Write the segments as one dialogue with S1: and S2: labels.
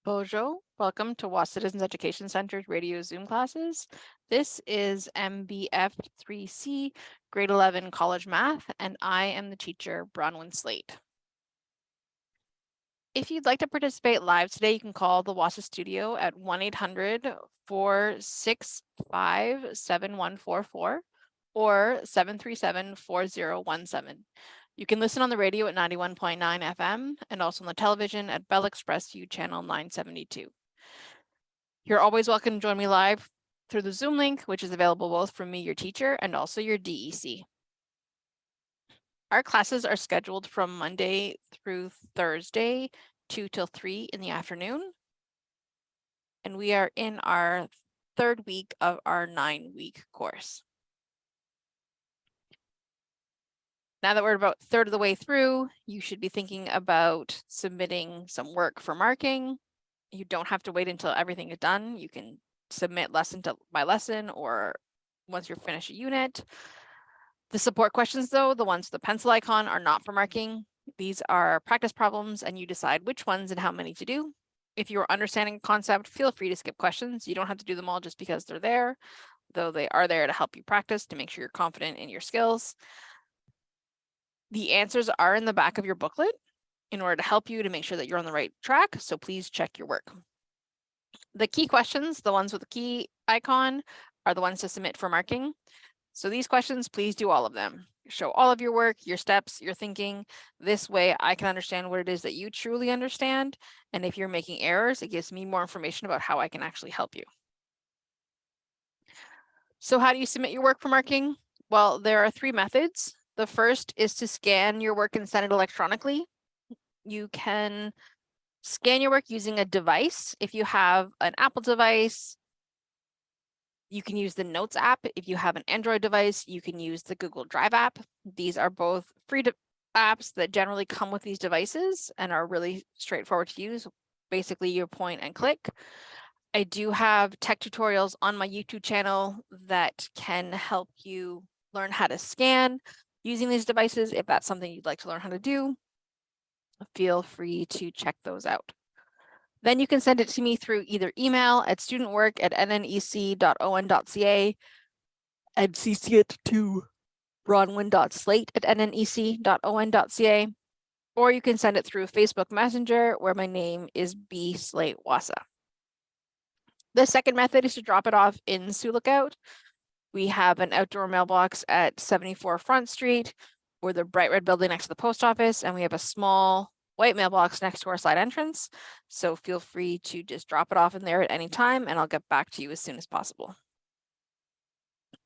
S1: Bonjour, welcome to Wahsa Citizens Education Center's radio Zoom classes. This is MBF3C, grade 11 college math, and I am the teacher, Bronwyn Slate. If you'd like to participate live today, you can call the Wahsa studio at 1-800-465-7144 or 737-4017. You can listen on the radio at 91.9 FM and also on the television at Bell Express View Channel 972. You're always welcome to join me live through the Zoom link, which is available both from me, your teacher, and also your DEC. Our classes are scheduled from Monday through Thursday, 2 till 3 in the afternoon. And we are in our third week of our 9-week course. Now that we're about a third of the way through, you should be thinking about submitting some work for marking. You don't have to wait until everything is done. You can submit lesson by lesson or once you're finished a unit. The support questions, though, the ones with the pencil icon, are not for marking. These are practice problems, and you decide which ones and how many to do. If you're understanding a concept, feel free to skip questions. You don't have to do them all just because they're there, though they are there to help you practice to make sure you're confident in your skills. The answers are in the back of your booklet in order to help you to make sure that you're on the right track, so please check your work. The key questions, the ones with the key icon, are the ones to submit for marking. So these questions, please do all of them. Show all of your work, your steps, your thinking. This way I can understand what it is that you truly understand. And if you're making errors, it gives me more information about how I can actually help you. So how do you submit your work for marking? Well, there are 3 methods. The first is to scan your work and send it electronically. You can scan your work using a device. If you have an Apple device, you can use the Notes app. If you have an Android device, you can use the Google Drive app. These are both free apps that generally come with these devices and are really straightforward to use. Basically, you point and click. I do have tech tutorials on my YouTube channel that can help you learn how to scan using these devices. If that's something you'd like to learn how to do, feel free to check those out. Then you can send it to me through either email at studentwork@nnec.on.ca and CC it to bronwyn.slate@nnec.on.ca, or you can send it through Facebook Messenger, where my name is B. Slate Wahsa. The second method is to drop it off in Sioux Lookout. We have an outdoor mailbox at 74 Front Street, or the bright red building next to the post office, and we have a small white mailbox next to our side entrance. So feel free to just drop it off in there at any time, and I'll get back to you as soon as possible.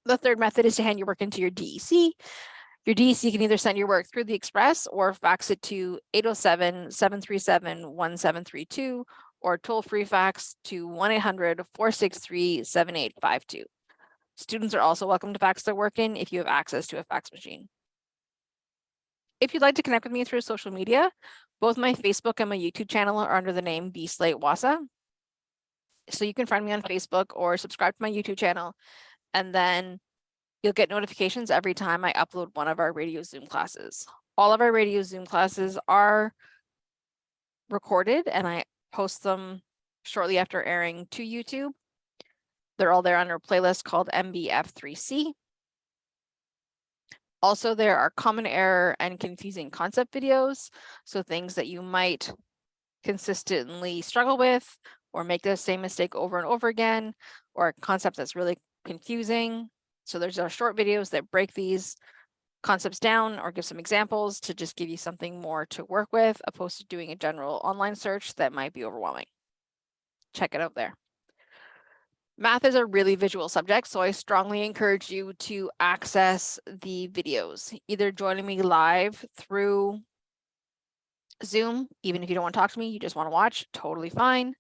S1: The third method is to hand your work into your DEC. Your DEC can either send your work through the Express or fax it to 807-737-1732 or toll-free fax to 1-800-463-7852. Students are also welcome to fax their work in if you have access to a fax machine. If you'd like to connect with me through social media, both my Facebook and my YouTube channel are under the name B. Slate Wahsa. So you can find me on Facebook or subscribe to my YouTube channel, and then you'll get notifications every time I upload one of our radio Zoom classes. All of our radio Zoom classes are recorded, and I post them shortly after airing to YouTube. They're all there under a playlist called MBF3C. Also, there are common error and confusing concept videos, so things that you might consistently struggle with or make the same mistake over and over again, or a concept that's really confusing. So there's our short videos that break these concepts down or give some examples to just give you something more to work with, opposed to doing a general online search that might be overwhelming. Check it out there. Math is a really visual subject, so I strongly encourage you to access the videos, either joining me live through Zoom, even if you don't want to talk to me, you just want to watch, totally fine.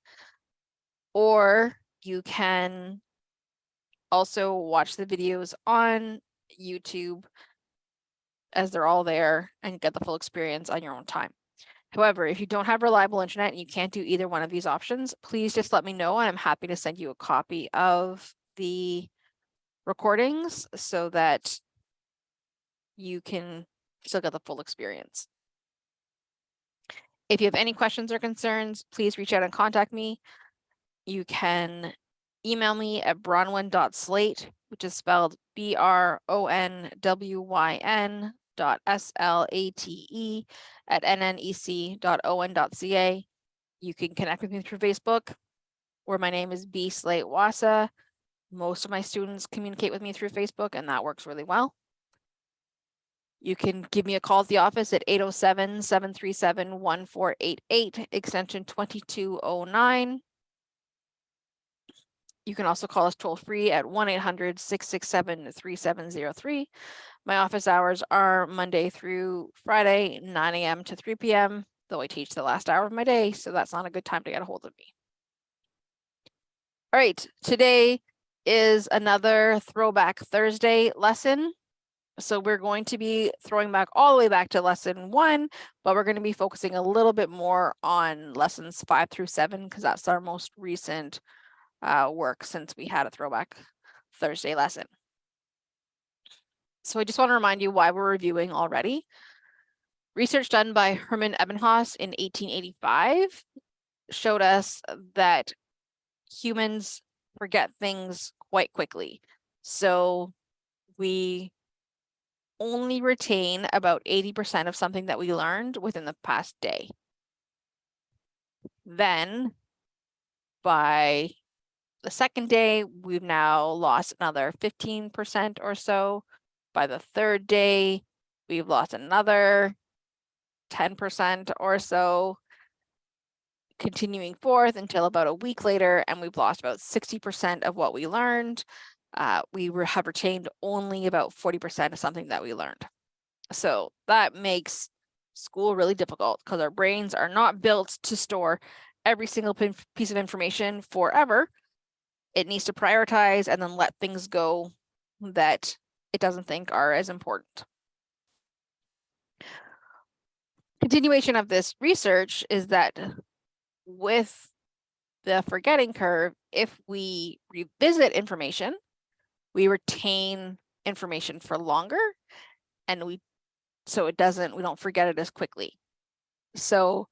S1: Or you can also watch the videos on YouTube, as they're all there, and get the full experience on your own time. However, if you don't have reliable internet and you can't do either one of these options, please just let me know, and I'm happy to send you a copy of the recordings so that you can still get the full experience. If you have any questions or concerns, please reach out and contact me. You can email me at bronwyn.slate, which is spelled BRONWYN.SLATE @nnec.on.ca. You can connect with me through Facebook, where my name is B Slate Wahsa. Most of my students communicate with me through Facebook, and that works really well. You can give me a call at the office at 807-737-1488, extension 2209. You can also call us toll free at 1-800-667-3703. My office hours are Monday through Friday, 9 a.m. to 3 p.m., though I teach the last hour of my day, so that's not a good time to get a hold of me. All right, today is another Throwback Thursday lesson. So we're going to be throwing back all the way back to lesson 1, but we're going to be focusing a little bit more on lessons 5 through 7, because that's our most recent work since we had a Throwback Thursday lesson. So I just want to remind you why we're reviewing already. Research done by Hermann Ebbinghaus in 1885 showed us that humans forget things quite quickly. So we only retain about 80% of something that we learned within the past day. Then by the second day, we've now lost another 15% or so. By the third day, we've lost another 10% or so, continuing forth until about a week later, and we've lost about 60% of what we learned. We have retained only about 40% of something that we learned. So that makes school really difficult because our brains are not built to store every single piece of information forever. It needs to prioritize and then let things go that it doesn't think are as important. Continuation of this research is that with the forgetting curve, if we revisit information, we retain information for longer, and we don't forget it as quickly. So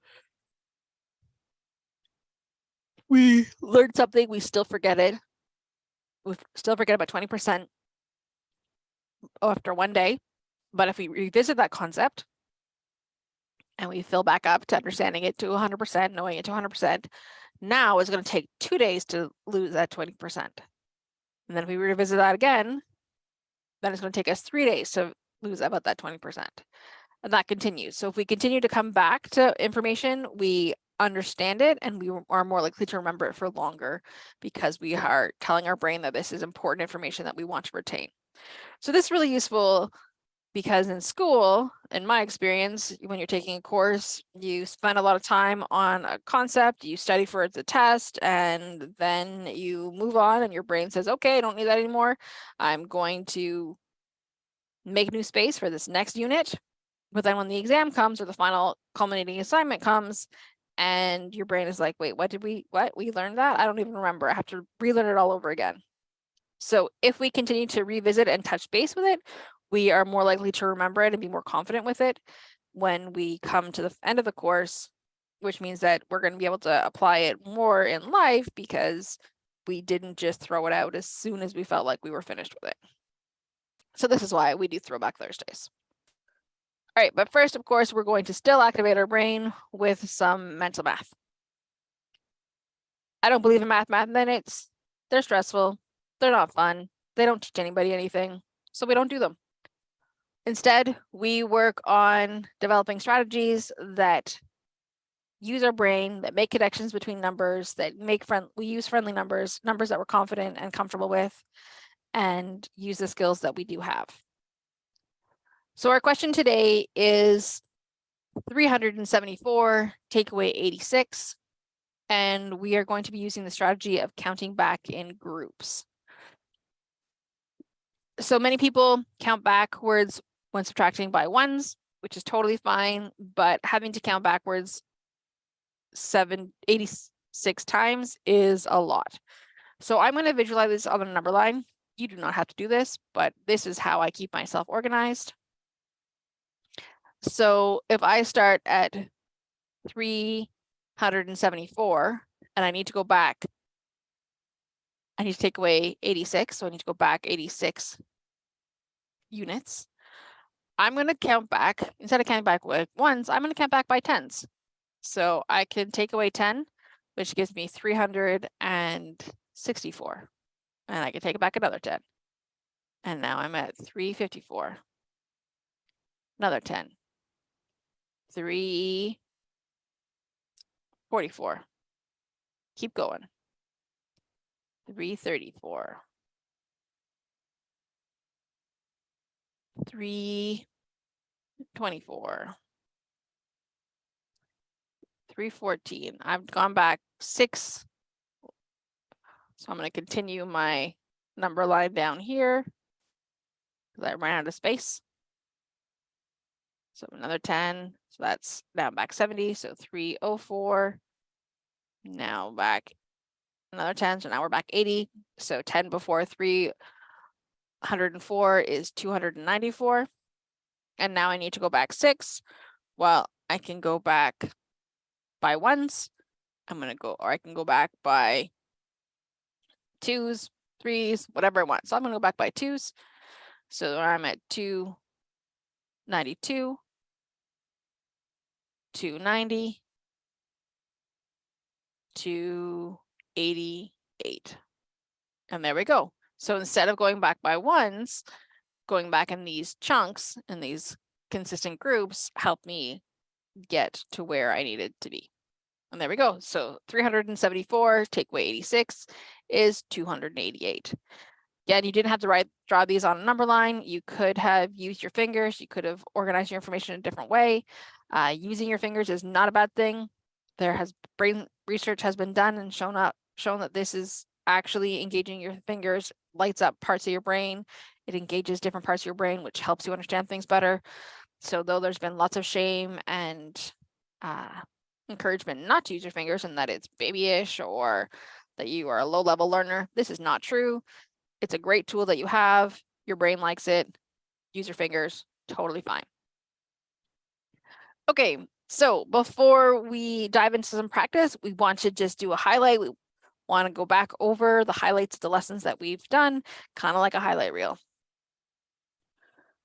S1: we learned something, we still forget it. We still forget about 20% after one day. But if we revisit that concept and we fill back up to understanding it to 100%, knowing it to 100%, now it's going to take 2 days to lose that 20%. And then if we revisit that again, then it's going to take us 3 days to lose about that 20%. And that continues. So if we continue to come back to information, we understand it and we are more likely to remember it for longer because we are telling our brain that this is important information that we want to retain. So this is really useful because in school, in my experience, when you're taking a course, you spend a lot of time on a concept, you study for the test, and then you move on and your brain says, okay, I don't need that anymore. I'm going to make new space for this next unit. But then when the exam comes or the final culminating assignment comes and your brain is like, wait, we learned that? I don't even remember. I have to relearn it all over again. So if we continue to revisit and touch base with it, we are more likely to remember it and be more confident with it when we come to the end of the course, which means that we're going to be able to apply it more in life because we didn't just throw it out as soon as we felt like we were finished with it. So this is why we do Throwback Thursdays. All right, but first, of course, we're going to still activate our brain with some mental math. I don't believe in math minutes. They're stressful. They're not fun. They don't teach anybody anything, so we don't do them. Instead, we work on developing strategies that use our brain, that make connections between numbers, that we use friendly numbers that we're confident and comfortable with, and use the skills that we do have. So our question today is 374, takeaway 86, and we are going to be using the strategy of counting back in groups. So many people count backwards when subtracting by ones, which is totally fine, but having to count backwards 86 times is a lot. So I'm going to visualize this on the number line. You do not have to do this, but this is how I keep myself organized. So if I start at 374, and I need to go back. I need to take away 86, so I need to go back 86 units. I'm going to count back, instead of counting back with ones, I'm going to count back by tens. So I can take away 10, which gives me 364. And I can take back another 10. And now I'm at 354. Another 10. 344. Keep going. 334. 324. 314. I've gone back 6. So I'm going to continue my number line down here because I ran out of space. So another 10. So that's now back 70. So 304. Now back another 10. So now we're back 80. So 10 before 304 is 294. And now I need to go back 6. Well, I can go back by ones. I'm going to go, or I can go back by 2s, 3s, whatever I want. So I'm going to go back by 2s. So I'm at 292, 290, 288. And there we go. So instead of going back by ones, going back in these chunks and these consistent groups helped me get to where I needed to be. And there we go. So 374, take away 86 is 288. Again, you didn't have to draw these on a number line. You could have used your fingers. You could have organized your information in a different way. Using your fingers is not a bad thing. Brain research has been done and shown that this is actually engaging your fingers, lights up parts of your brain. It engages different parts of your brain, which helps you understand things better. So though there's been lots of shame and encouragement not to use your fingers and that it's babyish or that you are a low-level learner, this is not true. It's a great tool that you have. Your brain likes it. Use your fingers, totally fine. Okay, so before we dive into some practice, we want to just do a highlight. We want to go back over the highlights of the lessons that we've done, kind of like a highlight reel.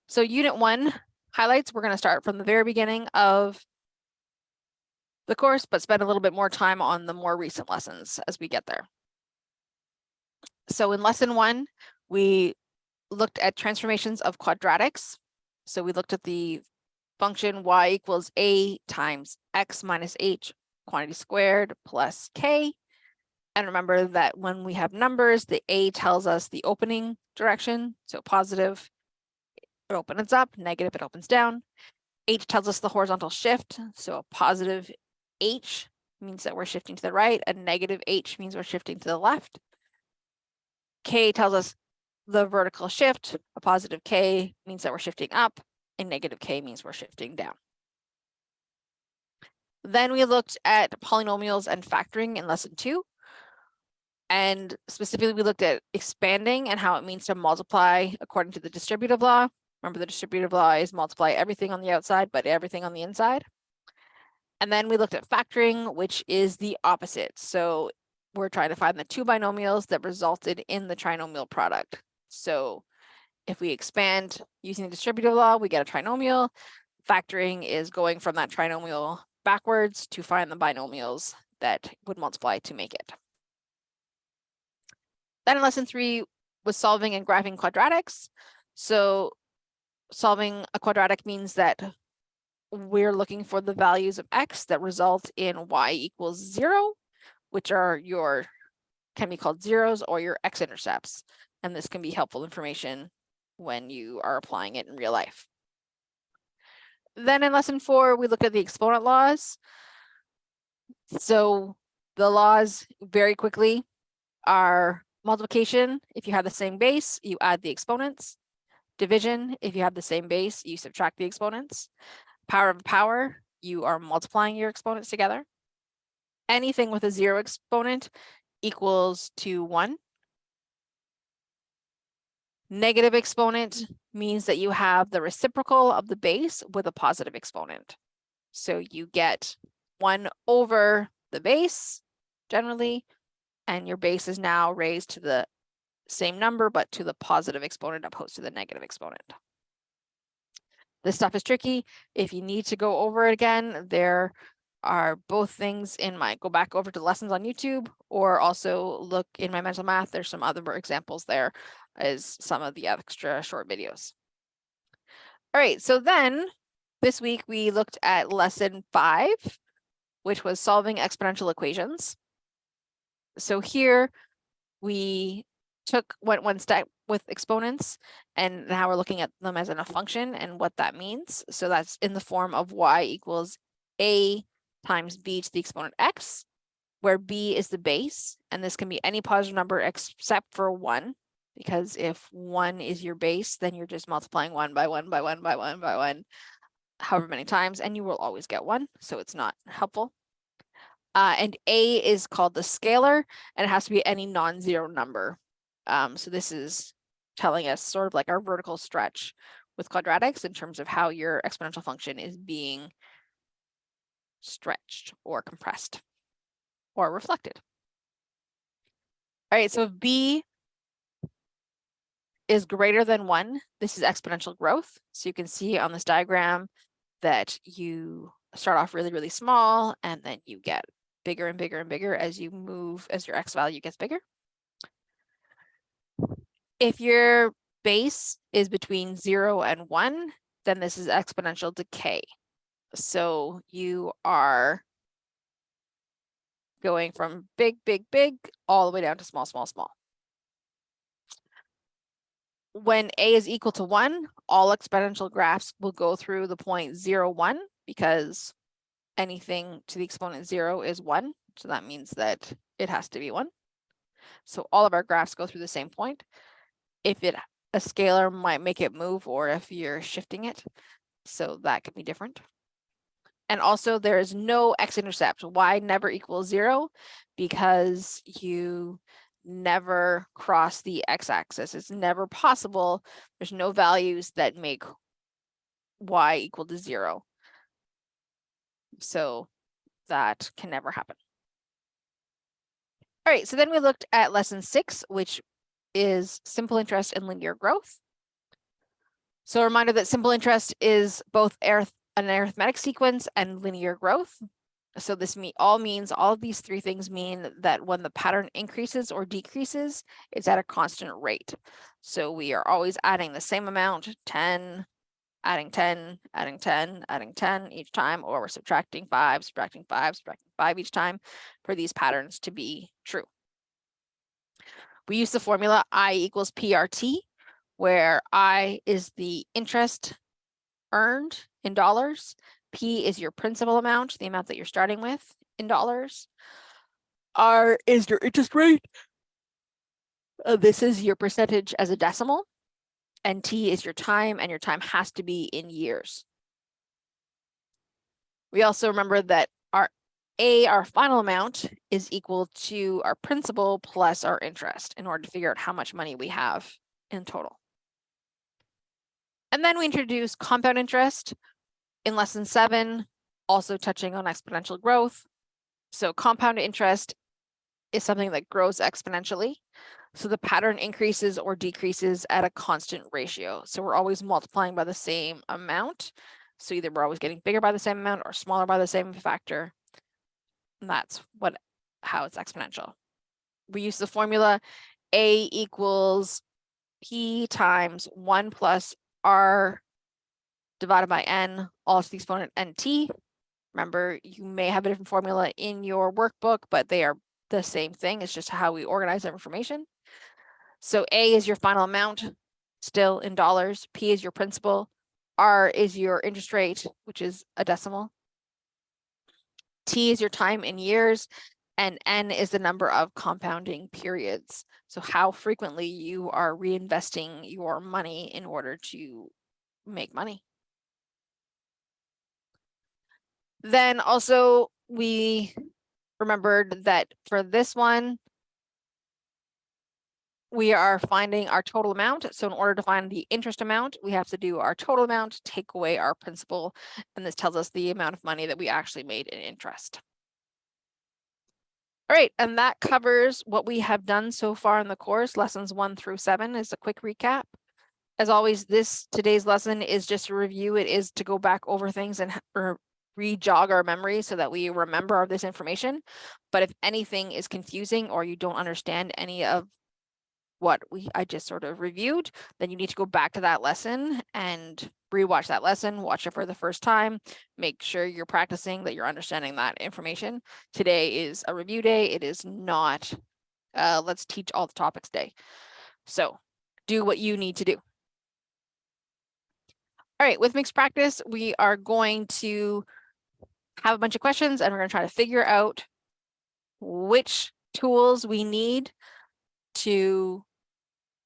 S1: So Unit 1 highlights, we're going to start from the very beginning of the course, but spend a little bit more time on the more recent lessons as we get there. So in Lesson 1, we looked at transformations of quadratics. So we looked at the function y equals a times x minus h quantity squared plus k. And remember that when we have numbers, the a tells us the opening direction. So positive, it opens up, negative, it opens down. H tells us the horizontal shift. So a positive h means that we're shifting to the right. A negative h means we're shifting to the left. K tells us the vertical shift. A positive k means that we're shifting up. A negative k means we're shifting down. Then we looked at polynomials and factoring in Lesson 2. And specifically, we looked at expanding and how it means to multiply according to the distributive law. Remember, the distributive law is multiply everything on the outside, but everything on the inside. And then we looked at factoring, which is the opposite. So we're trying to find the two binomials that resulted in the trinomial product. So if we expand using the distributive law, we get a trinomial. Factoring is going from that trinomial backwards to find the binomials that would multiply to make it. Then in Lesson 3 was solving and graphing quadratics. So solving a quadratic means that we're looking for the values of x that result in y equals 0, which are can be called zeros or your x-intercepts. And this can be helpful information when you are applying it in real life. Then in Lesson 4, we looked at the exponent laws. So the laws very quickly are multiplication. If you have the same base, you add the exponents. Division, if you have the same base, you subtract the exponents. Power of a power, you are multiplying your exponents together. Anything with a 0 exponent equals to 1. Negative exponent means that you have the reciprocal of the base with a positive exponent. So you get 1 over the base generally, and your base is now raised to the same number, but to the positive exponent opposed to the negative exponent. This stuff is tricky. If you need to go over it again, there are both things in my, go back over to lessons on YouTube, or also look in my mental math. There's some other examples there as some of the extra short videos. All right, so then this week we looked at lesson 5, which was solving exponential equations. So here we went one step with exponents, and now we're looking at them as in a function and what that means. So that's in the form of y equals a times b to the exponent x, where b is the base, and this can be any positive number except for 1, because if 1 is your base, then you're just multiplying 1 by 1 by 1 by 1 by 1 however many times, and you will always get 1, so it's not helpful. And a is called the scalar, and it has to be any non-zero number. So this is telling us sort of like our vertical stretch with quadratics in terms of how your exponential function is being stretched or compressed or reflected. All right, so if b is greater than 1, this is exponential growth. So you can see on this diagram that you start off really, really small, and then you get bigger and bigger and bigger as you move, as your x value gets bigger. If your base is between 0 and 1, then this is exponential decay. So you are going from big, big, big, all the way down to small, small, small. When a is equal to 1, all exponential graphs will go through the point 0, 1, because anything to the exponent 0 is 1. So that means that it has to be 1. So all of our graphs go through the same point. If a scalar might make it move, or if you're shifting it, so that could be different. And also there is no x-intercept. Y never equals 0 because you never cross the x-axis. It's never possible. There's no values that make y equal to 0. So that can never happen. All right, so then we looked at lesson 6, which is simple interest and linear growth. So a reminder that simple interest is both an arithmetic sequence and linear growth. So this all of these three things mean that when the pattern increases or decreases, it's at a constant rate. So we are always adding the same amount, 10, adding 10, adding 10, adding 10 each time, or we're subtracting 5, subtracting 5, subtracting 5 each time for these patterns to be true. We use the formula I equals PRT, where I is the interest earned in dollars, P is your principal amount, the amount that you're starting with in dollars, R is your interest rate, this is your percentage as a decimal, and T is your time, and your time has to be in years. We also remember that our final amount, is equal to our principal plus our interest in order to figure out how much money we have in total. And then we introduce compound interest in lesson 7, also touching on exponential growth. So compound interest is something that grows exponentially. So the pattern increases or decreases at a constant ratio. So we're always multiplying by the same amount. So either we're always getting bigger by the same amount or smaller by the same factor. And that's how it's exponential. We use the formula A equals P times 1 plus R divided by N, all to the exponent NT. Remember, you may have a different formula in your workbook, but they are the same thing. It's just how we organize our information. So A is your final amount, still in dollars. P is your principal. R is your interest rate, which is a decimal. T is your time in years, and N is the number of compounding periods. So how frequently you are reinvesting your money in order to make money. Then also we remembered that for this one, we are finding our total amount. So in order to find the interest amount, we have to do our total amount, take away our principal, and this tells us the amount of money that we actually made in interest. All right, and that covers what we have done so far in the course. Lessons 1 through 7 is a quick recap. As always, today's lesson is just a review. It is to go back over things and re-jog our memory so that we remember this information. But if anything is confusing or you don't understand any of what I just sort of reviewed, then you need to go back to that lesson and rewatch that lesson, watch it for the first time, make sure you're practicing, that you're understanding that information. Today is a review day. It is not let's teach all the topics day. So do what you need to do. All right, with mixed practice, we are going to have a bunch of questions and we're going to try to figure out which tools we need to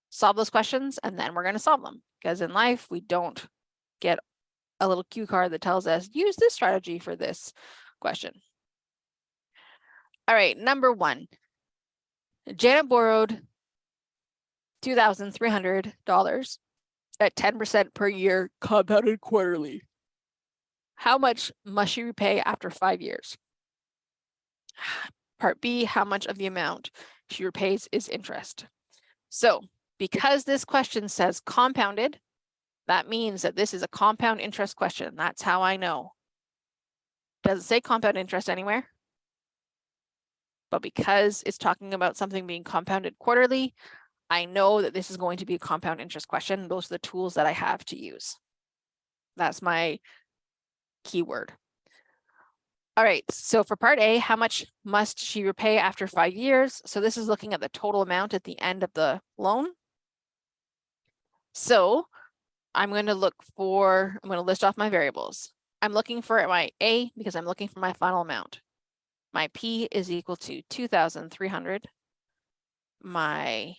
S1: solve those questions, and then we're going to solve them, because in life we don't get a little cue card that tells us use this strategy for this question. All right, number 1, Janet borrowed $2,300 at 10% per year compounded quarterly. How much must she repay after 5 years? Part B, how much of the amount she repays is interest? So because this question says compounded, that means that this is a compound interest question. That's how I know. Does it say compound interest anywhere? But because it's talking about something being compounded quarterly, I know that this is going to be a compound interest question. Those are the tools that I have to use. That's my keyword. All right, so for part A, how much must she repay after 5 years? So this is looking at the total amount at the end of the loan. So I'm going to list off my variables. I'm looking for my A because I'm looking for my final amount. My P is equal to 2,300. My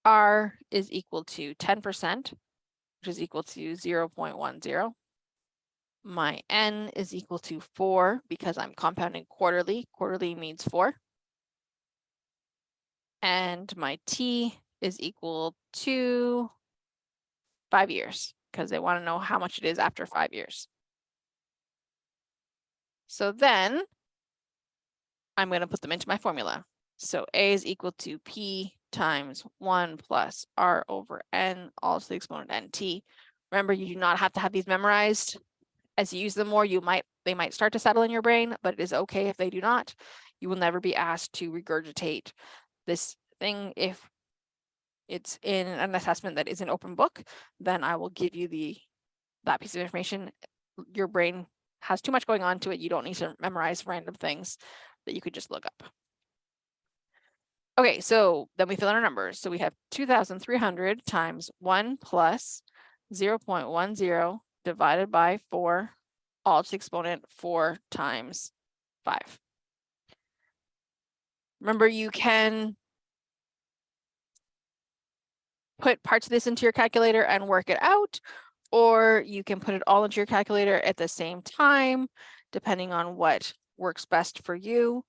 S1: R is equal to 10%, which is equal to 0.10. My N is equal to 4 because I'm compounding quarterly. Quarterly means 4. And my T is equal to 5 years because they want to know how much it is after 5 years. So then I'm going to put them into my formula. So A is equal to P times 1 plus R over N, all to the exponent NT. Remember, you do not have to have these memorized. As you use them more, they might start to settle in your brain, but it is okay if they do not. You will never be asked to regurgitate this thing. If it's in an assessment that is an open book, then I will give you that piece of information. Your brain has too much going on to it. You don't need to memorize random things that you could just look up. Okay, so then we fill in our numbers. So we have 2,300 times 1 plus 0.10 divided by 4, all to the exponent 4 times 5. Remember, you can put parts of this into your calculator and work it out, or you can put it all into your calculator at the same time, depending on what works best for you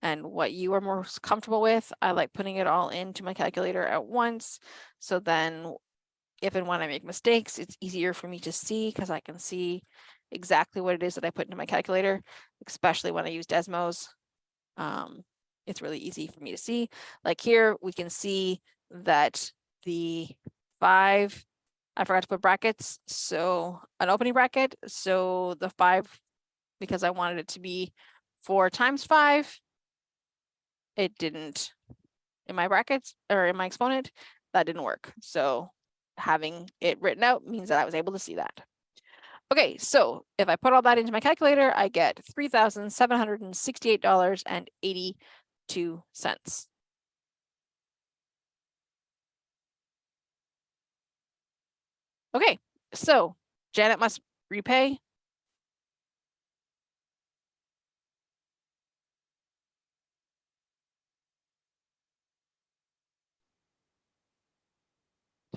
S1: and what you are most comfortable with. I like putting it all into my calculator at once. So then if and when I make mistakes, it's easier for me to see because I can see exactly what it is that I put into my calculator, especially when I use Desmos. It's really easy for me to see. Like here, we can see that the 5, I forgot to put brackets, so an opening bracket. So the 5, because I wanted it to be 4 times 5, it didn't, in my brackets or in my exponent, that didn't work. So having it written out means that I was able to see that. Okay, so if I put all that into my calculator, I get $3,768.82. Okay, so Janet must repay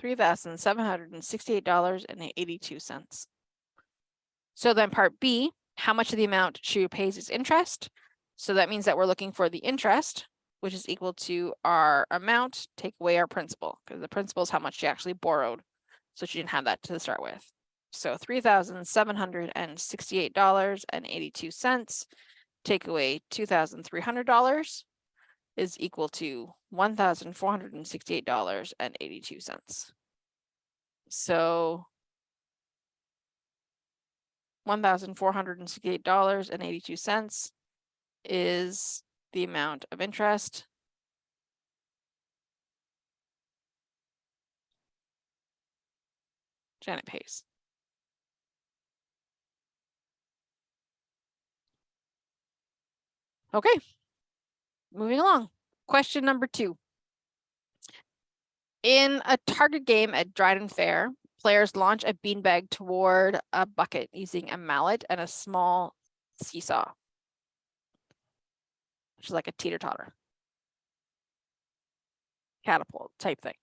S1: $3,768.82. So then part B, how much of the amount she repays is interest. So that means that we're looking for the interest. which is equal to our amount, take away our principal, because the principal is how much she actually borrowed. So she didn't have that to start with. So $3,768.82, take away $2,300 is equal to $1,468.82. So $1,468.82 is the amount of interest Janet pays. Okay, moving along. Question number 2. In a target game at Dryden Fair, players launch a beanbag toward a bucket using a mallet and a small seesaw, which is like a teeter-totter, catapult type thing.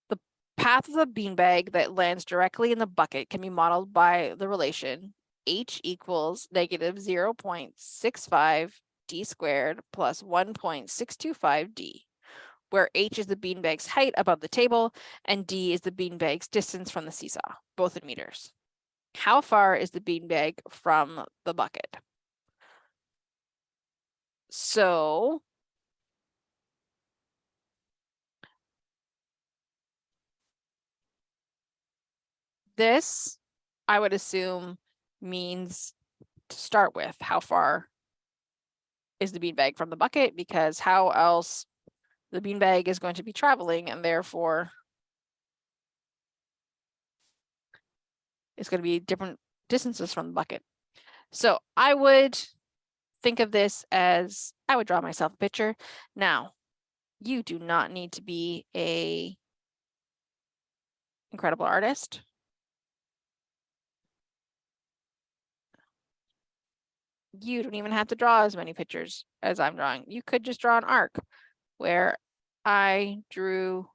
S1: The path of the beanbag that lands directly in the bucket can be modeled by the relation h equals negative 0.65 d squared plus 1.625 d, where h is the beanbag's height above the table and d is the beanbag's distance from the seesaw, both in meters. How far is the beanbag from the bucket? So this, I would assume, means to start with, how far is the beanbag from the bucket, because how else the beanbag is going to be traveling, and therefore it's going to be different distances from the bucket. So I would think of this as, I would draw myself a picture. Now, you do not need to be a incredible artist. You don't even have to draw as many pictures as I'm drawing. You could just draw an arc where I drew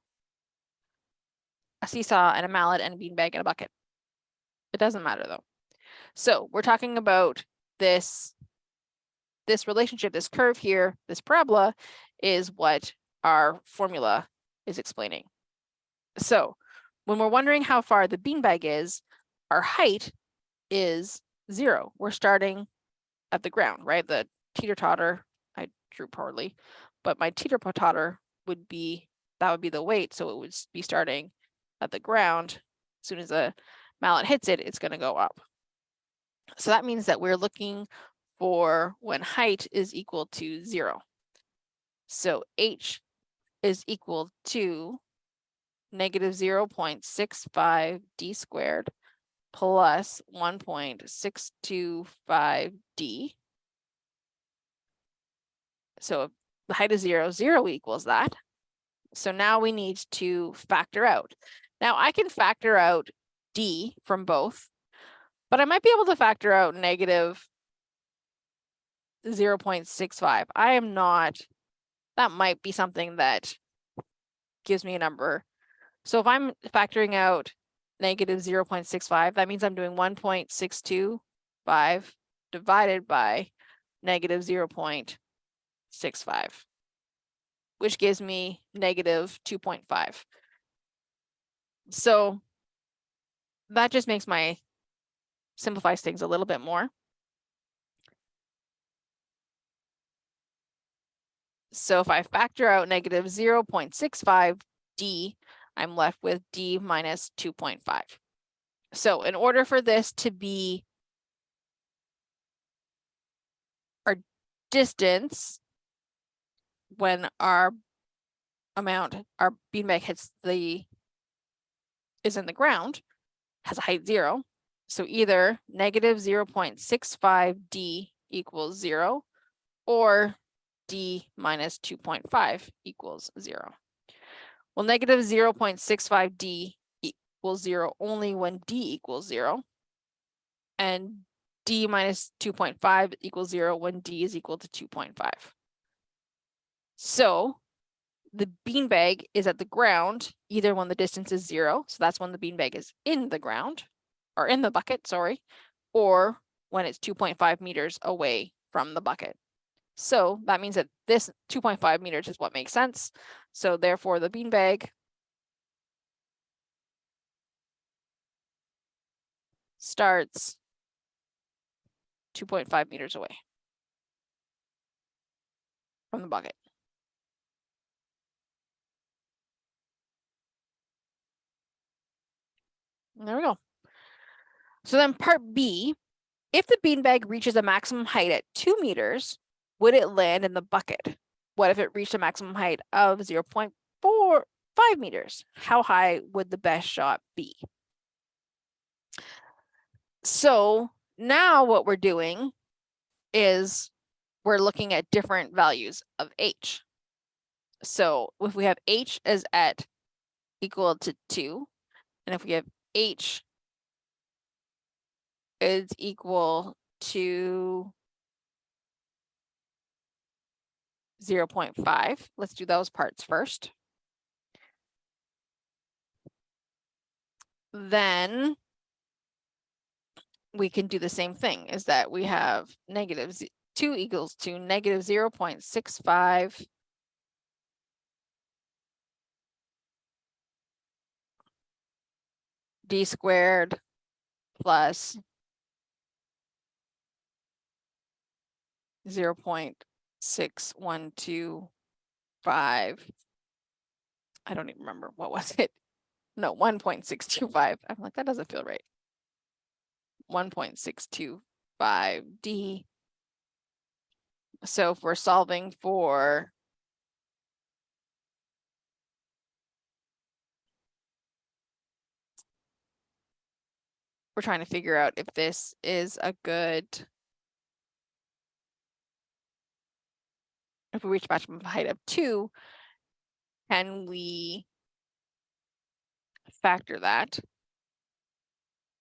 S1: a seesaw and a mallet and a beanbag and a bucket. It doesn't matter though. So we're talking about this relationship, this curve here, this parabola is what our formula is explaining. So when we're wondering how far the beanbag is, our height is 0. We're starting at the ground, right? The teeter-totter, I drew poorly, but my teeter-totter would be, that would be the weight, so it would be starting at the ground. As soon as the mallet hits it, it's going to go up. So that means that we're looking for when height is equal to 0. So h is equal to negative 0.65 d squared plus 1.625 d. So if the height is 0, 0 equals that. So now we need to factor out. Now I can factor out d from both, but I might be able to factor out negative 0.65. I am not, that might be something that gives me a number. So if I'm factoring out negative 0.65, that means I'm doing 1.625 divided by negative 0.65, which gives me negative 2.5. So that just makes my, simplifies things a little bit more. So if I factor out negative 0.65 d, I'm left with d minus 2.5. So in order for this to be our distance, when our amount, our beanbag hits the, is in the ground, has a height 0. So either negative 0.65 d equals 0, or d minus 2.5 equals 0. Well, negative 0.65 d equals 0 only when d equals 0, and d minus 2.5 equals 0 when d is equal to 2.5. So the beanbag is at the ground either when the distance is 0, so that's when the beanbag is in the ground, or in the bucket, sorry, or when it's 2.5 meters away from the bucket. So that means that this 2.5 meters is what makes sense. So therefore the beanbag starts 2.5 meters away from the bucket. And there we go. So then part B, if the beanbag reaches a maximum height at 2 meters, would it land in the bucket? What if it reached a maximum height of 0.45 meters? How high would the best shot be? So now what we're doing is we're looking at different values of H. So if we have H as at equal to 2, and if we have H is equal to 0.5, let's do those parts first. Then we can do the same thing, is that we have negative 2 equals to negative 0.65 d squared plus 0.6125. I don't even remember, what was it? No, 1.625. I'm like, that doesn't feel right. 1.625 d. So if we're solving for we're trying to figure out if this is a good, if we reach maximum height of 2, can we factor that?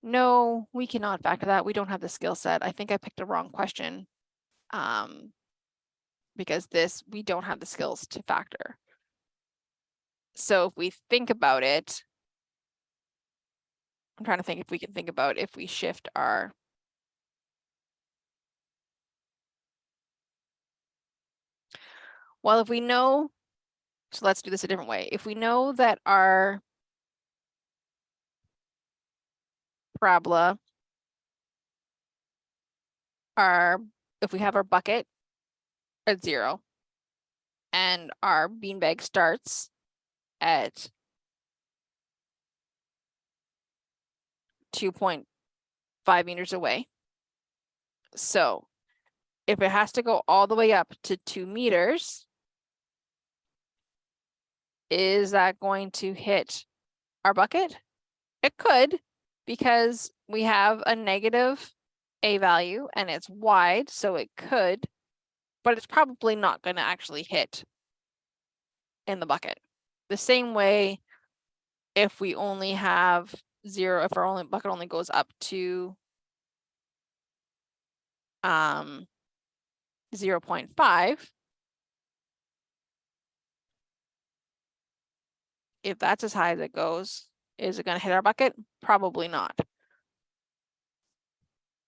S1: No, we cannot factor that. We don't have the skill set. I think I picked a wrong question because this, we don't have the skills to factor. So if we think about it, I'm trying to think if we can think about if we shift our well, if we know, so let's do this a different way. If we know that our parabola, if we have our bucket at 0 and our beanbag starts at 2.5 meters away. So if it has to go all the way up to 2 meters, is that going to hit our bucket? It could, because we have a negative A value and it's wide, so it could, but it's probably not going to actually hit in the bucket. The same way, if we only have 0, if our bucket only goes up to 0.5, if that's as high as it goes, is it going to hit our bucket? Probably not.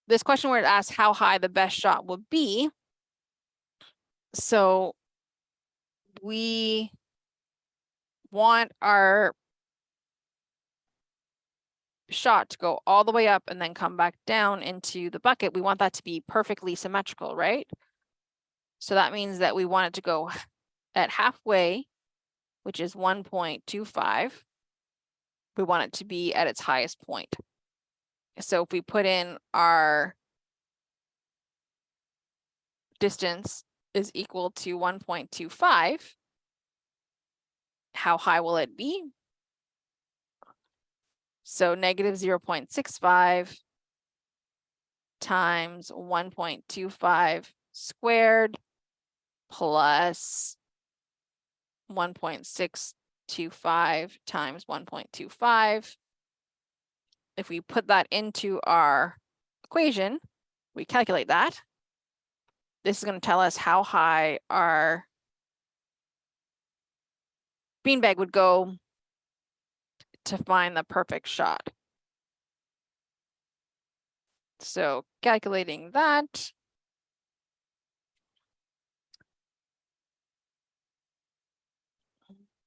S1: This question where it asks how high the best shot would be. So we want our shot to go all the way up and then come back down into the bucket. We want that to be perfectly symmetrical, right? So that means that we want it to go at halfway, which is 1.25. We want it to be at its highest point. So if we put in our distance is equal to 1.25, how high will it be? So negative 0.65 times 1.25 squared plus 1.625 times 1.25. If we put that into our equation, we calculate that. This is going to tell us how high our beanbag would go to find the perfect shot. So calculating that,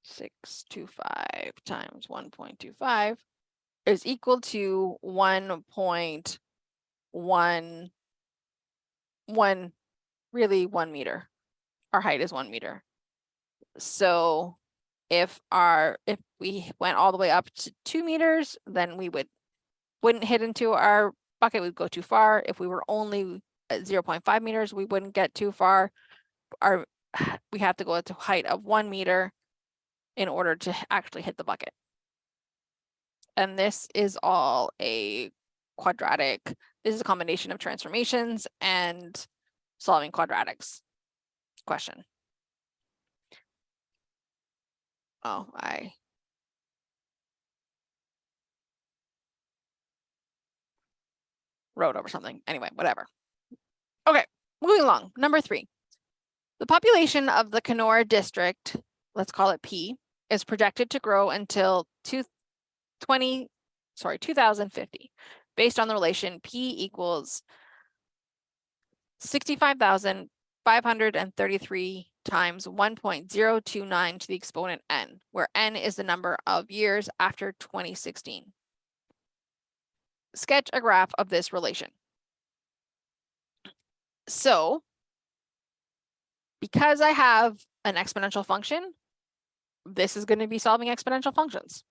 S1: 625 times 1.25 is equal to 1.11, really 1 meter. Our height is 1 meter. So if we went all the way up to 2 meters, then we wouldn't hit into our bucket, we'd go too far. If we were only at 0.5 meters, we wouldn't get too far. We have to go to a height of 1 meter in order to actually hit the bucket. And this is all a quadratic. This is a combination of transformations and solving quadratics question. Oh, I wrote over something. Anyway, whatever. Okay, moving along. Number 3. The population of the Kenora district, let's call it P, is projected to grow until 2050, based on the relation P equals 65,533 times 1.029 to the exponent n, where n is the number of years after 2016. Sketch a graph of this relation. So, because I have an exponential function, this is going to be solving exponential functions.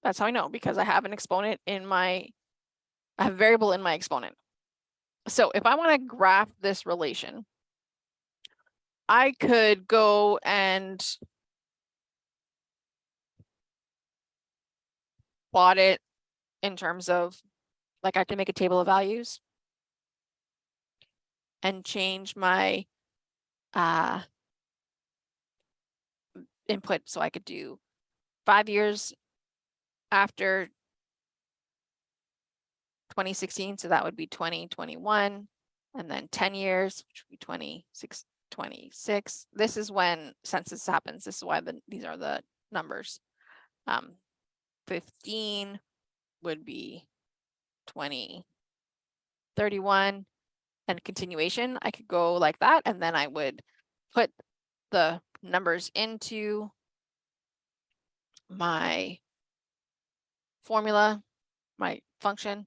S1: That's how I know, because I have an exponent in I have a variable in my exponent. So if I want to graph this relation, I could go and plot it in terms of, like, I can make a table of values and change my input. So I could do 5 years after 2016, so that would be 2021, and then 10 years, which would be 26. This is when census happens. This is why these are the numbers. 15 would be 2031, and continuation, I could go like that, and then I would put the numbers into my formula, my function,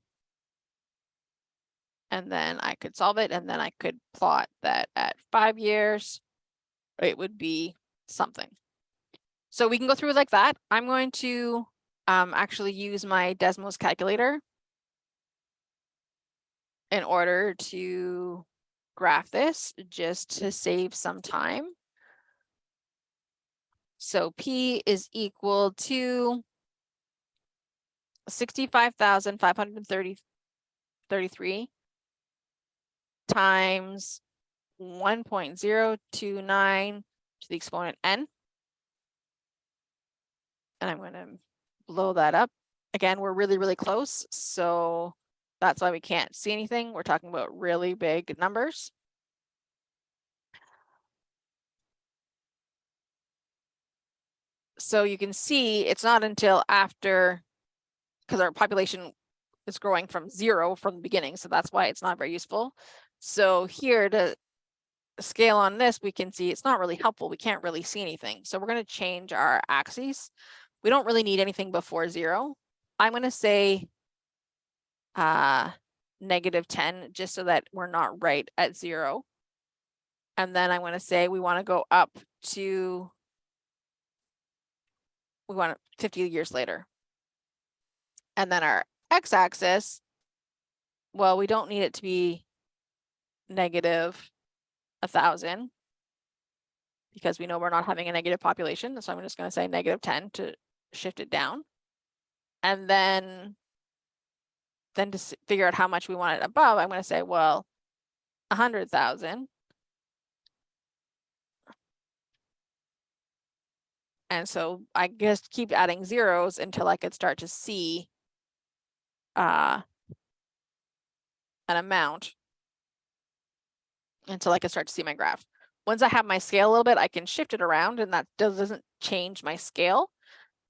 S1: and then I could solve it, and then I could plot that at 5 years, it would be something. So we can go through like that. I'm going to actually use my Desmos calculator in order to graph this, just to save some time. So P is equal to 65,533 times 1.029 to the exponent n. And I'm going to blow that up. Again, we're really, really close, so that's why we can't see anything. We're talking about really big numbers. So you can see it's not until after, because our population is growing from 0 from the beginning, so that's why it's not very useful. So here, to scale on this, we can see it's not really helpful. We can't really see anything. So we're going to change our axes. We don't really need anything before 0. I'm going to say -10, just so that we're not right at 0. And then I'm going to say we want to go up to, we want 50 years later. And then our x-axis, well, we don't need it to be -1,000, because we know we're not having a negative population. So I'm just going to say -10 to shift it down. And then to figure out how much we want it above, I'm going to say, well, 100,000. And so I just keep adding zeros until I could start to see an amount, until I can start to see my graph. Once I have my scale a little bit, I can shift it around, and that doesn't change my scale.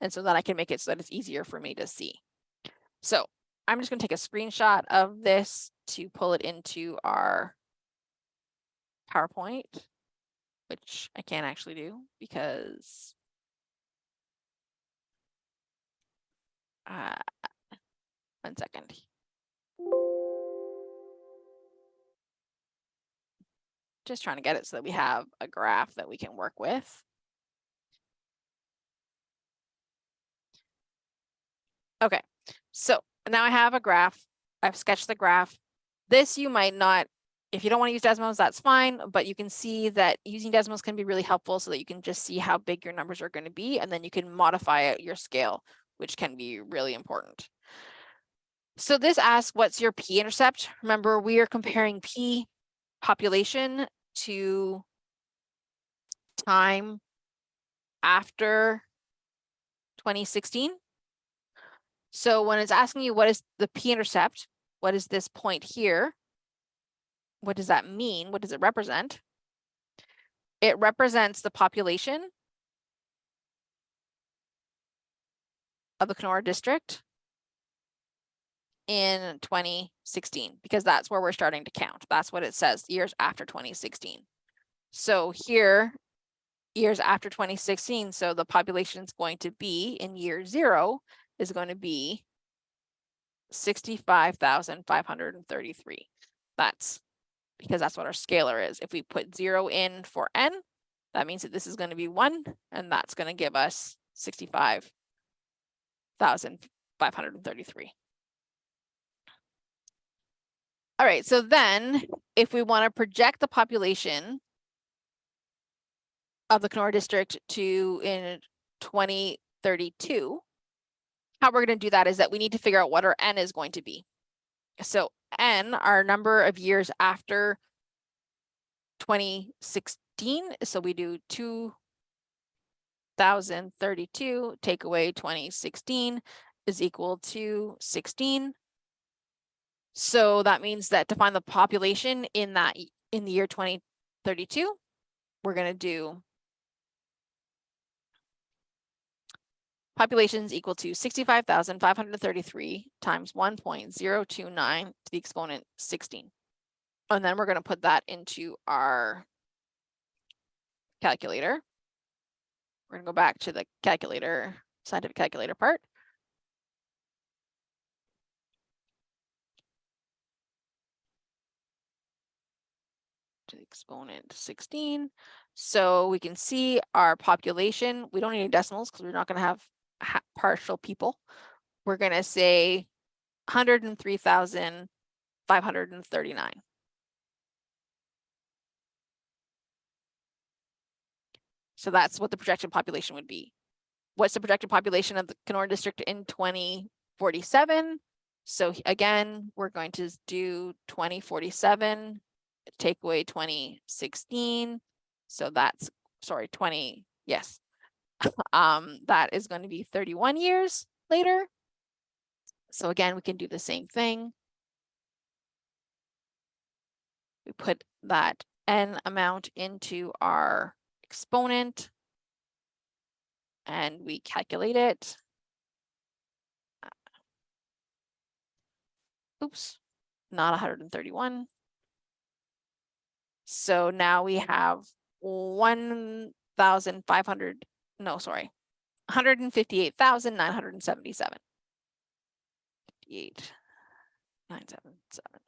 S1: And so then I can make it so that it's easier for me to see. So I'm just going to take a screenshot of this to pull it into our PowerPoint, which I can't actually do because one second. Just trying to get it so that we have a graph that we can work with. Okay, so now I have a graph. I've sketched the graph. This you might not, if you don't want to use Desmos, that's fine, but you can see that using Desmos can be really helpful so that you can just see how big your numbers are going to be, and then you can modify it, your scale, which can be really important. So this asks, what's your p-intercept? Remember, we are comparing p population to time after 2016. So when it's asking you what is the p-intercept, what is this point here? What does that mean? What does it represent? It represents the population of the Kenora district in 2016, because that's where we're starting to count. That's what it says, years after 2016. So here, years after 2016, so the population is going to be in year 0 is going to be 65,533. That's because that's what our scalar is. If we put 0 in for n, that means that this is going to be 1, and that's going to give us 65,533. All right, so then if we want to project the population of the Kenora district to in 2032, how we're going to do that is that we need to figure out what our n is going to be. So n, our number of years after 2016, so we do 2032 take away 2016 is equal to 16. So that means that to find the population in the year 2032, we're going to do populations equal to 65,533 times 1.029 to the exponent 16. And then we're going to put that into our calculator. We're going to go back to the calculator, scientific calculator part. To the exponent 16. So we can see our population. We don't need any decimals because we're not going to have partial people. We're going to say 103,539. So that's what the projected population would be. What's the projected population of the Kenora district in 2047? So again, we're going to do 2047, take away 2016. So that's, sorry, 20, yes. That is going to be 31 years later. So again, we can do the same thing. We put that n amount into our exponent and we calculate it. Oops, not 131. So now we have 1,500, no, sorry, 158,977. 58,977.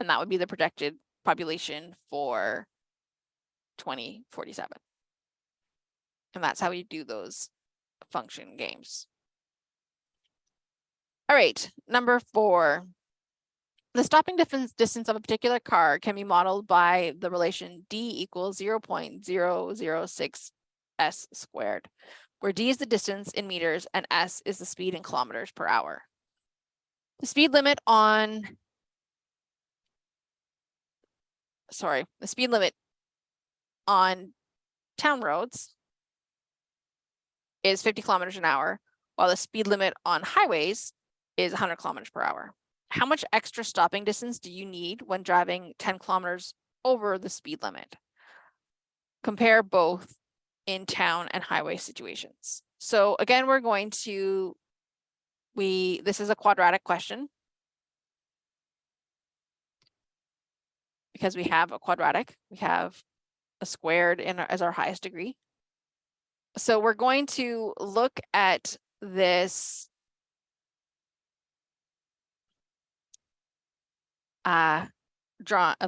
S1: And that would be the projected population for 2047. And that's how we do those function games. All right, number 4. The stopping distance of a particular car can be modeled by the relation d equals 0.006 s squared, where d is the distance in meters and s is the speed in kilometers per hour. The speed limit on, the speed limit on town roads is 50 kilometers an hour, while the speed limit on highways is 100 kilometers per hour. How much extra stopping distance do you need when driving 10 kilometers over the speed limit? Compare both in town and highway situations. So again, we're going to this is a quadratic question because we have a quadratic, we have a squared as our highest degree. So we're going to look at this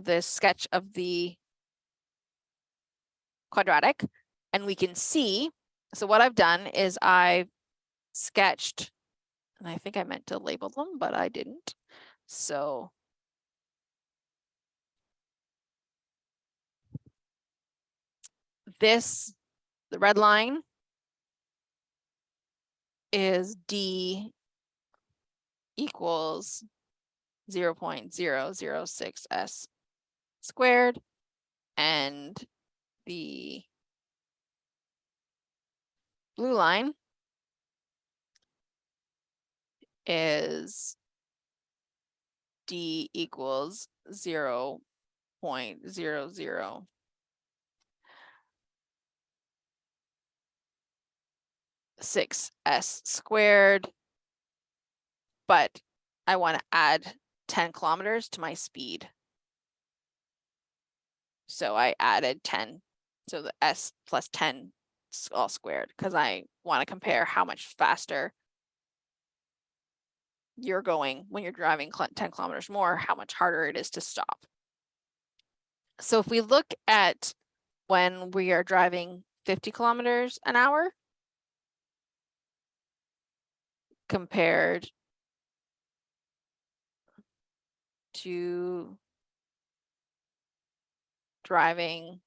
S1: this sketch of the quadratic, and we can see, so what I've done is I've sketched, and I think I meant to label them, but I didn't. So the red line is D equals 0.006 s squared, and the blue line is D equals 0.006 s squared, but I want to add 10 kilometers to my speed. So I added 10, so the s plus 10 all squared, because I want to compare how much faster you're going when you're driving 10 kilometers more, how much harder it is to stop. So if we look at when we are driving 50 kilometers an hour compared to driving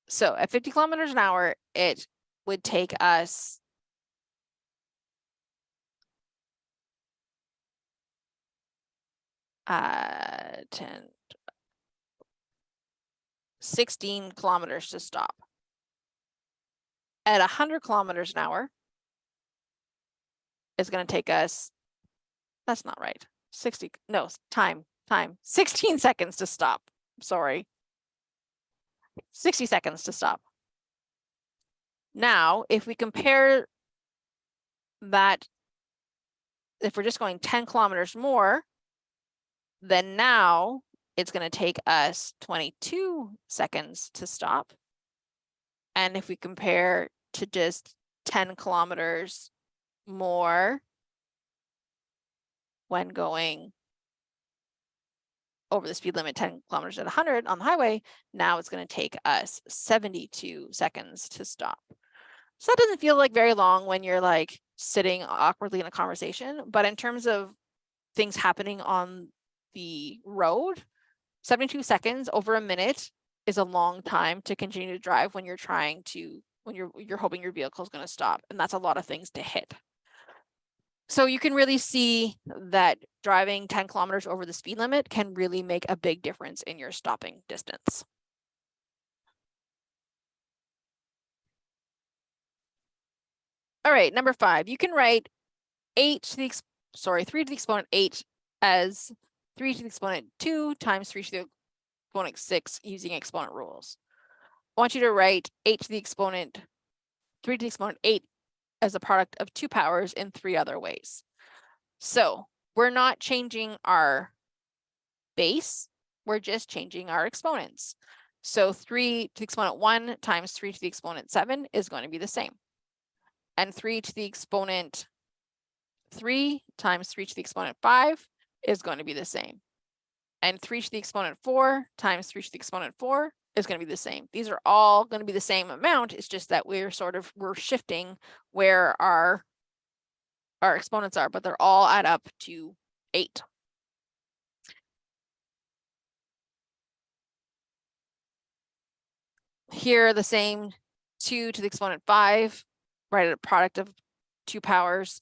S1: so at 50 kilometers an hour, it would take us 16 kilometers to stop. At 100 kilometers an hour, it's going to take us, that's not right, 16 seconds to stop. Sorry. 60 seconds to stop. Now, if we compare that, if we're just going 10 kilometers more, then now it's going to take us 22 seconds to stop. And if we compare to just 10 kilometers more when going over the speed limit 10 kilometers at 100 on the highway, now it's going to take us 72 seconds to stop. So that doesn't feel like very long when you're like sitting awkwardly in a conversation, but in terms of things happening on the road, 72 seconds over a minute is a long time to continue to drive when you're trying to, when you're hoping your vehicle is going to stop, and that's a lot of things to hit. So you can really see that driving 10 kilometers over the speed limit can really make a big difference in your stopping distance. All right, number 5, you can write 3 to the exponent 8 as 3 to the exponent 2 times 3 to the exponent 6 using exponent rules. I want you to write 3 to the exponent 8 as a product of 2 powers in 3 other ways. So we're not changing our base, we're just changing our exponents. So 3 to the exponent 1 times 3 to the exponent 7 is going to be the same. And 3 to the exponent 3 times 3 to the exponent 5 is going to be the same. And 3 to the exponent 4 times 3 to the exponent 4 is going to be the same. These are all going to be the same amount. It's just that we're shifting where our exponents are, but they're all add up to 8. Here, the same 2 to the exponent 5, write a product of 2 powers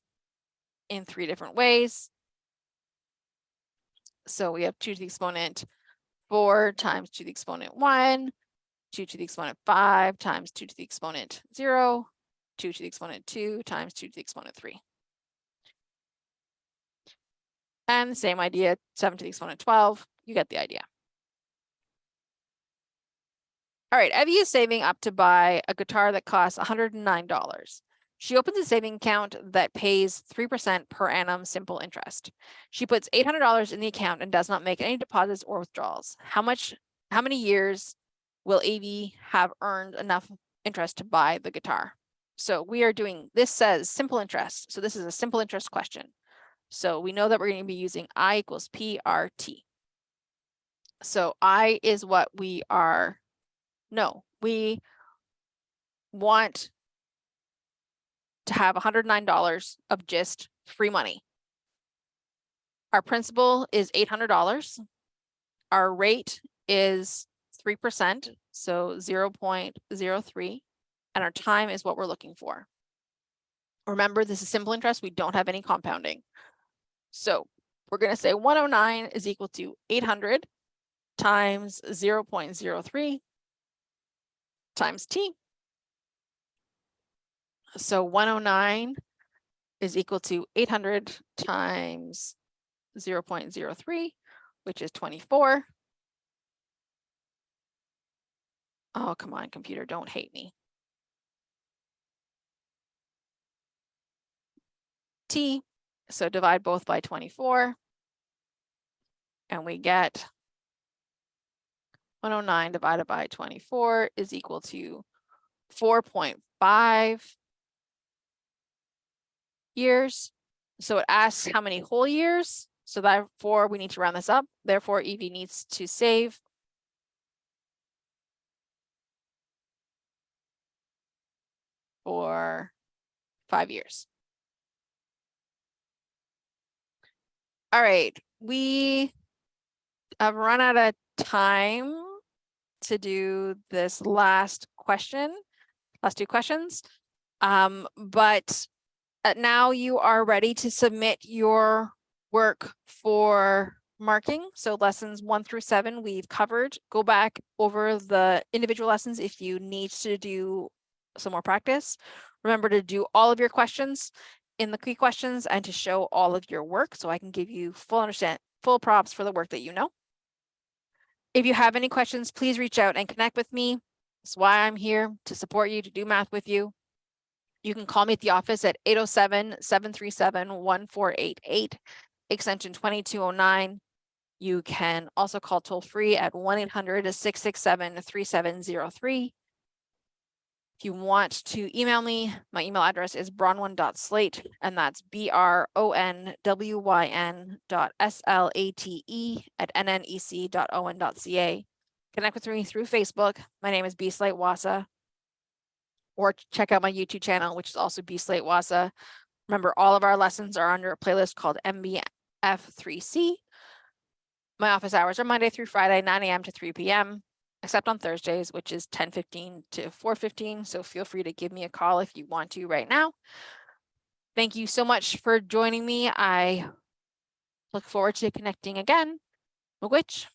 S1: in 3 different ways. So we have 2 to the exponent 4 times 2 to the exponent 1, 2 to the exponent 5 times 2 to the exponent 0, 2 to the exponent 2 times 2 to the exponent 3. And the same idea, 7 to the exponent 12, you get the idea. All right, Evie is saving up to buy a guitar that costs $109. She opens a saving account that pays 3% per annum simple interest. She puts $800 in the account and does not make any deposits or withdrawals. How many years will Evie have earned enough interest to buy the guitar? So we are doing, this says simple interest. So this is a simple interest question. So we know that we're going to be using I equals PRT. So I is what we are, no, we want to have $109 of just free money. Our principal is $800. Our rate is 3%, so 0.03, and our time is what we're looking for. Remember, this is simple interest. We don't have any compounding. So we're going to say 109 is equal to 800 times 0.03 times t. So 109 is equal to 800 times 0.03, which is 24. Oh, come on, computer, don't hate me. T, so divide both by 24, and we get 109 divided by 24 is equal to 4.5 years. So it asks how many whole years. So therefore, we need to round this up. Therefore, Evie needs to save for 5 years. All right, we have run out of time to do this last question, last two questions. But now you are ready to submit your work for marking. So lessons 1 through 7 we've covered. Go back over the individual lessons if you need to do some more practice. Remember to do all of your questions in the key questions and to show all of your work so I can give you full props for the work that you know. If you have any questions, please reach out and connect with me. That's why I'm here, to support you, to do math with you. You can call me at the office at 807-737-1488, extension 2209. You can also call toll free at 1-800-667-3703. If you want to email me, my email address is bronwyn.slate, and that's bronwyn.slate@nnec.on.ca. Connect with me through Facebook. My name is B-Slate Wahsa. Or check out my YouTube channel, which is also B-Slate Wahsa. Remember, all of our lessons are under a playlist called MBF3C. My office hours are Monday through Friday, 9 a.m. to 3 p.m., except on Thursdays, which is 10:15 to 4:15. So feel free to give me a call if you want to right now. Thank you so much for joining me. I look forward to connecting again. Miigwech.